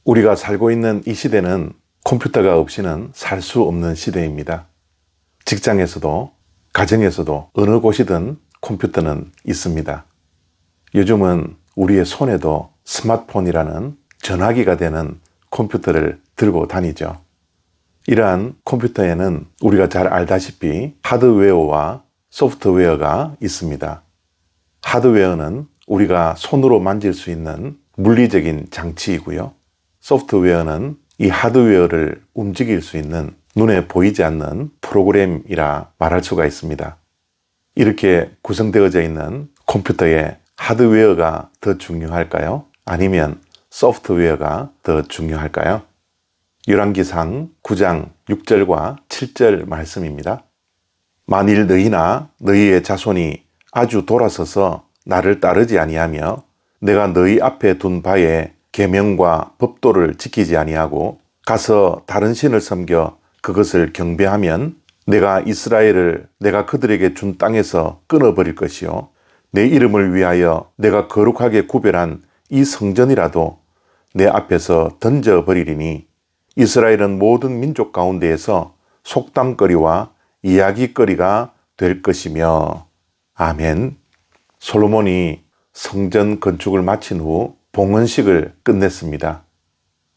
우리가 살고 있는 이 시대는 컴퓨터가 없이는 살 수 없는 시대입니다. 직장에서도 가정에서도 어느 곳이든 컴퓨터는 있습니다. 요즘은 우리의 손에도 스마트폰이라는 전화기가 되는 컴퓨터를 들고 다니죠. 이러한 컴퓨터에는 우리가 잘 알다시피 하드웨어와 소프트웨어가 있습니다. 하드웨어는 우리가 손으로 만질 수 있는 물리적인 장치이고요. 소프트웨어는 이 하드웨어를 움직일 수 있는 눈에 보이지 않는 프로그램이라 말할 수가 있습니다. 이렇게 구성되어져 있는 컴퓨터에 하드웨어가 더 중요할까요? 아니면 소프트웨어가 더 중요할까요? 열왕기상 9장 6절과 7절 말씀입니다. 만일 너희나 너희의 자손이 아주 돌아서서 나를 따르지 아니하며 내가 너희 앞에 둔 바에 계명과 법도를 지키지 아니하고 가서 다른 신을 섬겨 그것을 경배하면 내가 이스라엘을 내가 그들에게 준 땅에서 끊어버릴 것이요 내 이름을 위하여 내가 거룩하게 구별한 이 성전이라도 내 앞에서 던져버리리니 이스라엘은 모든 민족 가운데에서 속담거리와 이야기거리가 될 것이며. 아멘. 솔로몬이 성전 건축을 마친 후 봉헌식을 끝냈습니다.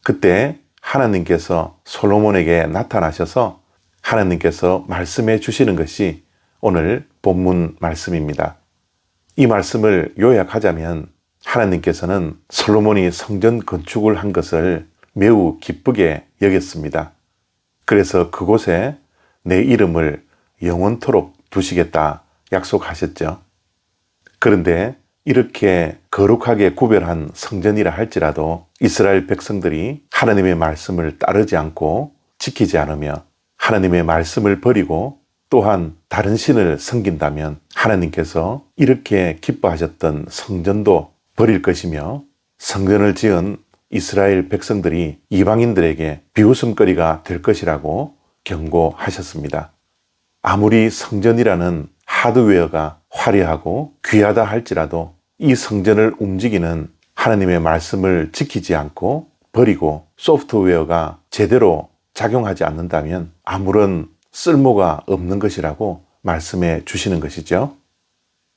그때 하나님께서 솔로몬에게 나타나셔서 하나님께서 말씀해 주시는 것이 오늘 본문 말씀입니다. 이 말씀을 요약하자면 하나님께서는 솔로몬이 성전 건축을 한 것을 매우 기쁘게 여겼습니다. 그래서 그곳에 내 이름을 영원토록 두시겠다 약속하셨죠. 그런데 이렇게 거룩하게 구별한 성전이라 할지라도 이스라엘 백성들이 하나님의 말씀을 따르지 않고 지키지 않으며 하나님의 말씀을 버리고 또한 다른 신을 섬긴다면 하나님께서 이렇게 기뻐하셨던 성전도 버릴 것이며 성전을 지은 이스라엘 백성들이 이방인들에게 비웃음거리가 될 것이라고 경고하셨습니다. 아무리 성전이라는 하드웨어가 화려하고 귀하다 할지라도 이 성전을 움직이는 하나님의 말씀을 지키지 않고 버리고 소프트웨어가 제대로 작용하지 않는다면 아무런 쓸모가 없는 것이라고 말씀해 주시는 것이죠.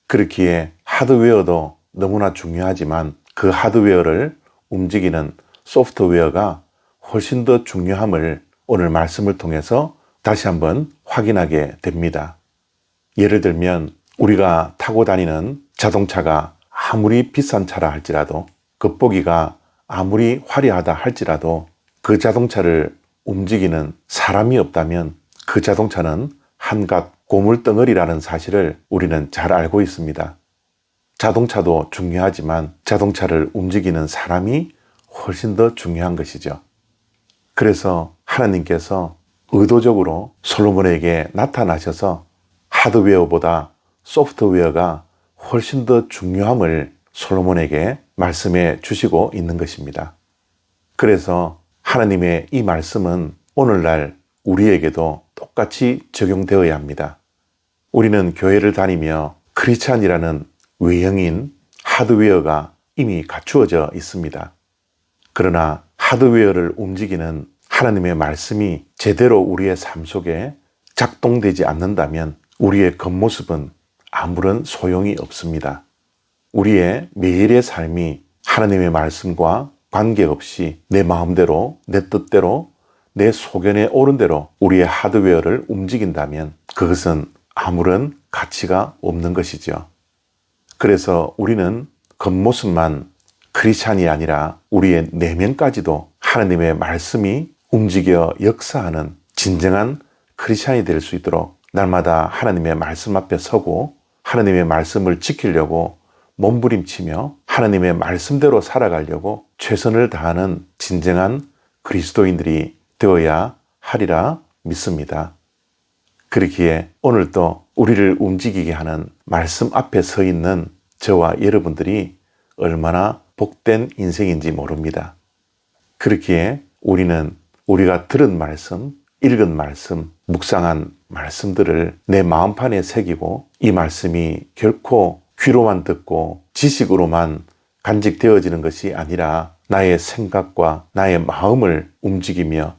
그렇기에 하드웨어도 너무나 중요하지만 그 하드웨어를 움직이는 소프트웨어가 훨씬 더 중요함을 오늘 말씀을 통해서 다시 한번 확인하게 됩니다. 예를 들면 우리가 타고 다니는 자동차가 아무리 비싼 차라 할지라도 겉보기가 아무리 화려하다 할지라도 그 자동차를 움직이는 사람이 없다면 그 자동차는 한갓 고물덩어리라는 사실을 우리는 잘 알고 있습니다. 자동차도 중요하지만 자동차를 움직이는 사람이 훨씬 더 중요한 것이죠. 그래서 하나님께서 의도적으로 솔로몬에게 나타나셔서 하드웨어보다 소프트웨어가 훨씬 더 중요함을 솔로몬에게 말씀해 주시고 있는 것입니다. 그래서 하나님의 이 말씀은 오늘날 우리에게도 똑같이 적용되어야 합니다. 우리는 교회를 다니며 크리스찬이라는 외형인 하드웨어가 이미 갖추어져 있습니다. 그러나 하드웨어를 움직이는 하나님의 말씀이 제대로 우리의 삶 속에 작동되지 않는다면 우리의 겉모습은 아무런 소용이 없습니다. 우리의 매일의 삶이 하나님의 말씀과 관계없이 내 마음대로, 내 뜻대로, 내 소견에 옳은 대로 우리의 하드웨어를 움직인다면 그것은 아무런 가치가 없는 것이죠. 그래서 우리는 겉모습만 크리스찬이 아니라 우리의 내면까지도 하나님의 말씀이 움직여 역사하는 진정한 크리스찬이 될 수 있도록 날마다 하나님의 말씀 앞에 서고 하나님의 말씀을 지키려고 몸부림치며 하나님의 말씀대로 살아가려고 최선을 다하는 진정한 그리스도인들이 되어야 하리라 믿습니다. 그렇기에 오늘도 우리를 움직이게 하는 말씀 앞에 서 있는 저와 여러분들이 얼마나 복된 인생인지 모릅니다. 그렇기에 우리는 우리가 들은 말씀, 읽은 말씀, 묵상한 말씀들을 내 마음판에 새기고 이 말씀이 결코 귀로만 듣고 지식으로만 간직되어지는 것이 아니라 나의 생각과 나의 마음을 움직이며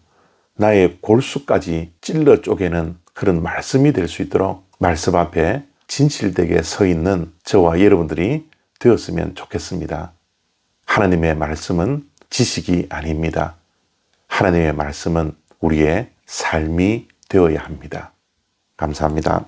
나의 골수까지 찔러 쪼개는 그런 말씀이 될 수 있도록 말씀 앞에 진실되게 서 있는 저와 여러분들이 되었으면 좋겠습니다. 하나님의 말씀은 지식이 아닙니다. 하나님의 말씀은 우리의 삶이 되어야 합니다. 감사합니다.